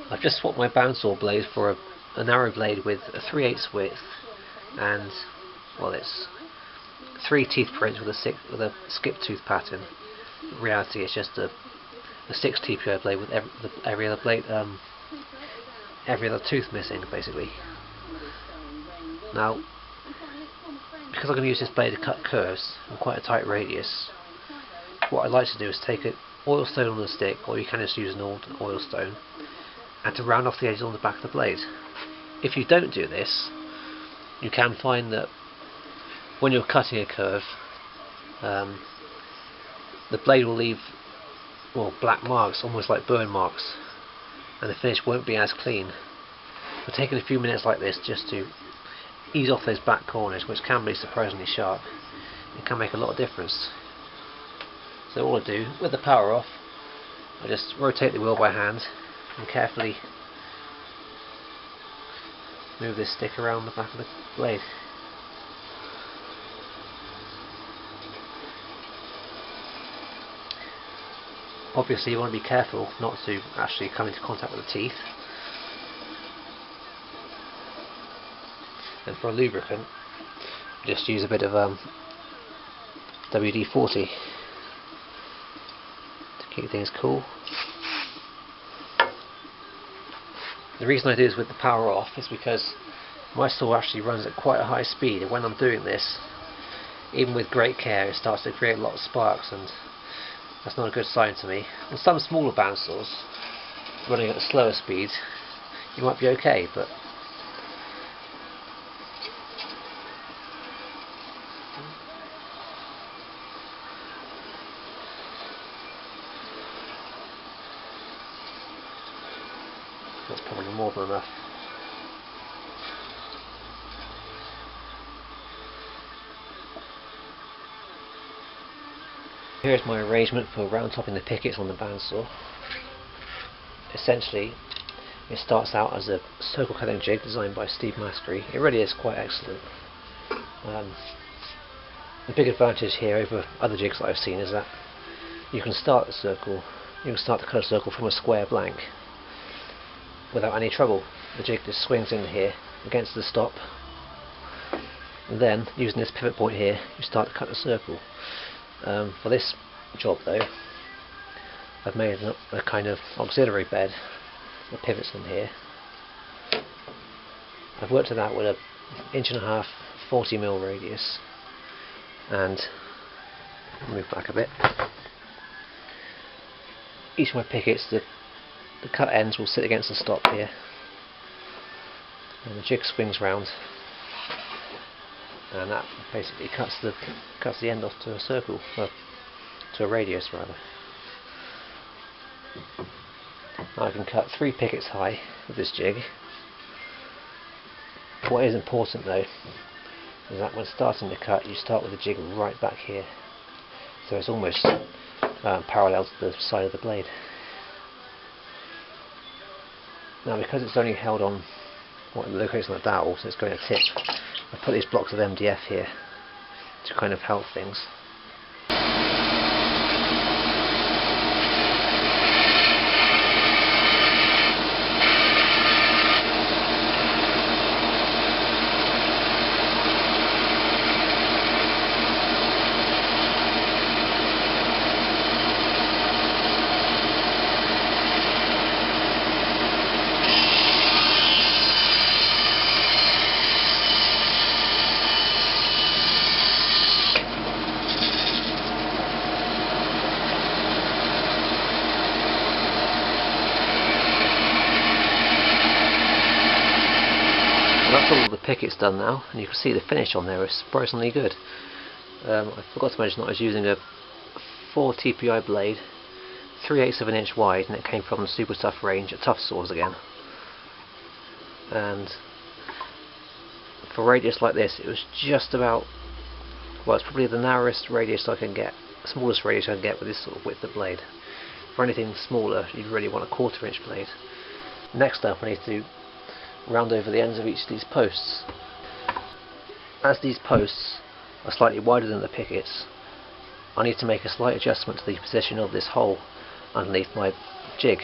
I've just swapped my bandsaw blade for a narrow blade with a 3/8 width, and well, it's 3 teeth per inch with a skip tooth pattern. In reality, it's just a 6 TPI blade with every other blade, every other tooth missing, basically. Now, because I'm going to use this blade to cut curves in quite a tight radius, what I like to do is take an oil stone on the stick, or you can just use an old oil stone, and to round off the edges on the back of the blade. If you don't do this, you can find that when you're cutting a curve, the blade will leave black marks, almost like burn marks, and the finish won't be as clean. But taking a few minutes like this just to ease off those back corners, which can be surprisingly sharp, it can make a lot of difference. So all I do, with the power off, I just rotate the wheel by hand and carefully move this stick around the back of the blade. Obviously you want to be careful not to actually come into contact with the teeth. And for a lubricant, just use a bit of WD-40 to keep things cool. The reason I do this with the power off is because my saw actually runs at quite a high speed, and when I'm doing this, even with great care, it starts to create a lot of sparks, and that's not a good sign to me. On some smaller bandsaws, running at a slower speed, you might be okay, but that's probably more than enough. Here's my arrangement for round topping the pickets on the bandsaw. Essentially, it starts out as a circle cutting jig designed by Steve Mastery. It really is quite excellent. The big advantage here over other jigs that I've seen is that you can start the circle, you can start to cut a circle from a square blank without any trouble. The jig just swings in here against the stop, and then using this pivot point here, you start to cut the circle. For this job though, I've made a kind of auxiliary bed with pivots in here. I've worked it out with an 1.5 inch 40mm radius, and move back a bit. Each of my pickets, the cut ends will sit against the stop here, and the jig swings round, and that basically cuts the end off to a circle, to a radius rather. Now I can cut 3 pickets high with this jig. What is important though is that when starting to cut, you start with the jig right back here, so it's almost parallel to the side of the blade. Now because it's only held on what locates on the dowel, so it's going to tip, I put these blocks of MDF here to kind of help things. That's all the pickets done now, and you can see the finish on there is surprisingly good. I forgot to mention that I was using a 4 TPI blade, 3/8 of an inch wide, and it came from the Super Tough range at Tuff Saws again. And for a radius like this, it was just about, well, it's probably the narrowest radius I can get, the smallest radius I can get with this sort of width of blade. For anything smaller, you'd really want a 1/4 inch blade. Next up, I need to round over the ends of each of these posts. As these posts are slightly wider than the pickets, I need to make a slight adjustment to the position of this hole underneath my jig.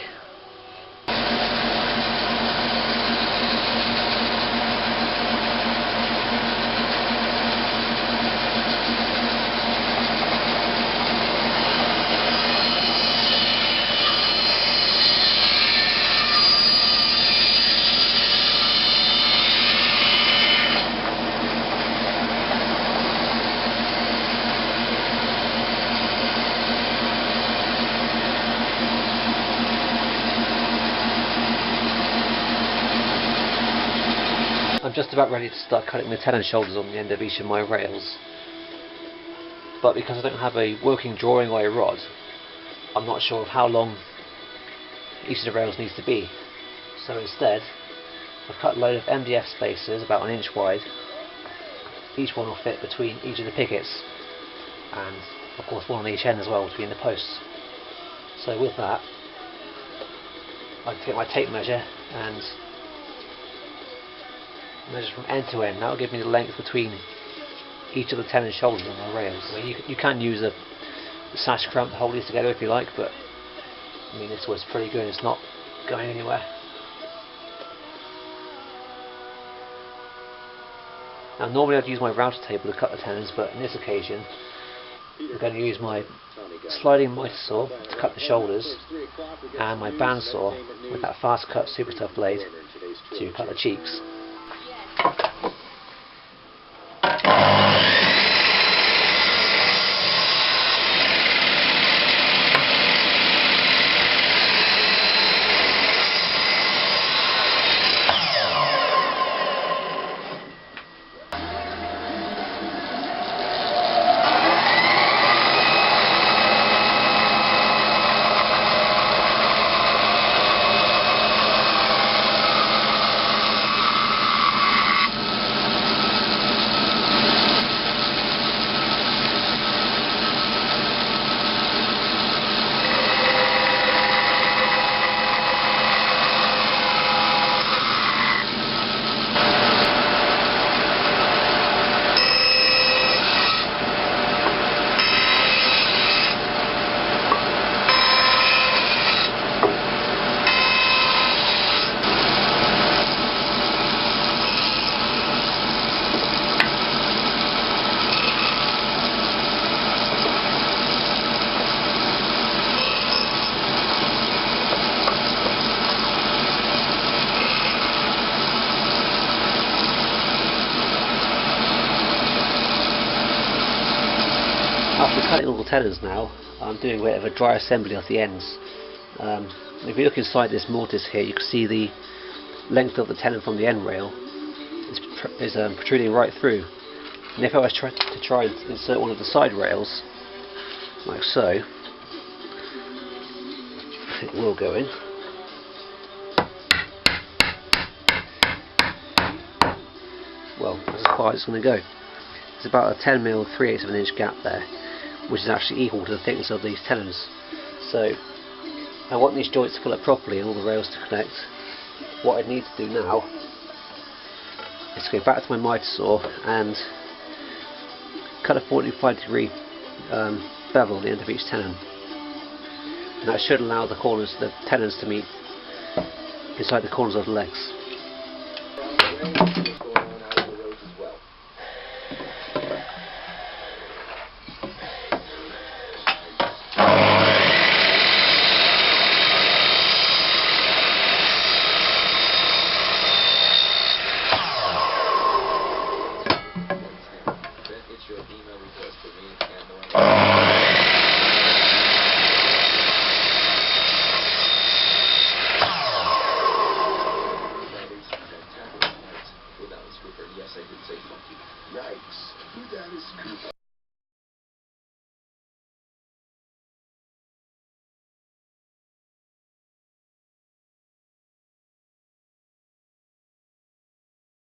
just about ready to start cutting the tenon shoulders on the end of each of my rails, but because I don't have a working drawing or a rod, I'm not sure of how long each of the rails needs to be. So instead, I've cut a load of MDF spacers about 1 inch wide. Each one will fit between each of the pickets, and of course one on each end as well between the posts. So with that, I can take my tape measure and measure from end to end. That will give me the length between each of the tenon shoulders on my rails. I mean, you can use a sash clamp to hold these together if you like, but I mean, this was pretty good. It's not going anywhere. Now normally I'd use my router table to cut the tenons, but in this occasion I'm going to use my sliding mitre saw to cut the shoulders, and my bandsaw with that fast cut super tough blade to cut the cheeks. After cutting all the tenons now, I'm doing a bit of a dry assembly of the ends. If you look inside this mortise here, you can see the length of the tenon from the end rail is protruding right through. And if I was to try and insert one of the side rails, like so, it will go in. Well, that's as far as it's going to go. There's about a 10mm 3/8 of an inch gap there, which is actually equal to the thickness of these tenons. So I want these joints to fill up properly and all the rails to connect. What I need to do now is to go back to my mitre saw and cut a 45-degree bevel on the end of each tenon. And that should allow the corners, the tenons, to meet inside the corners of the legs.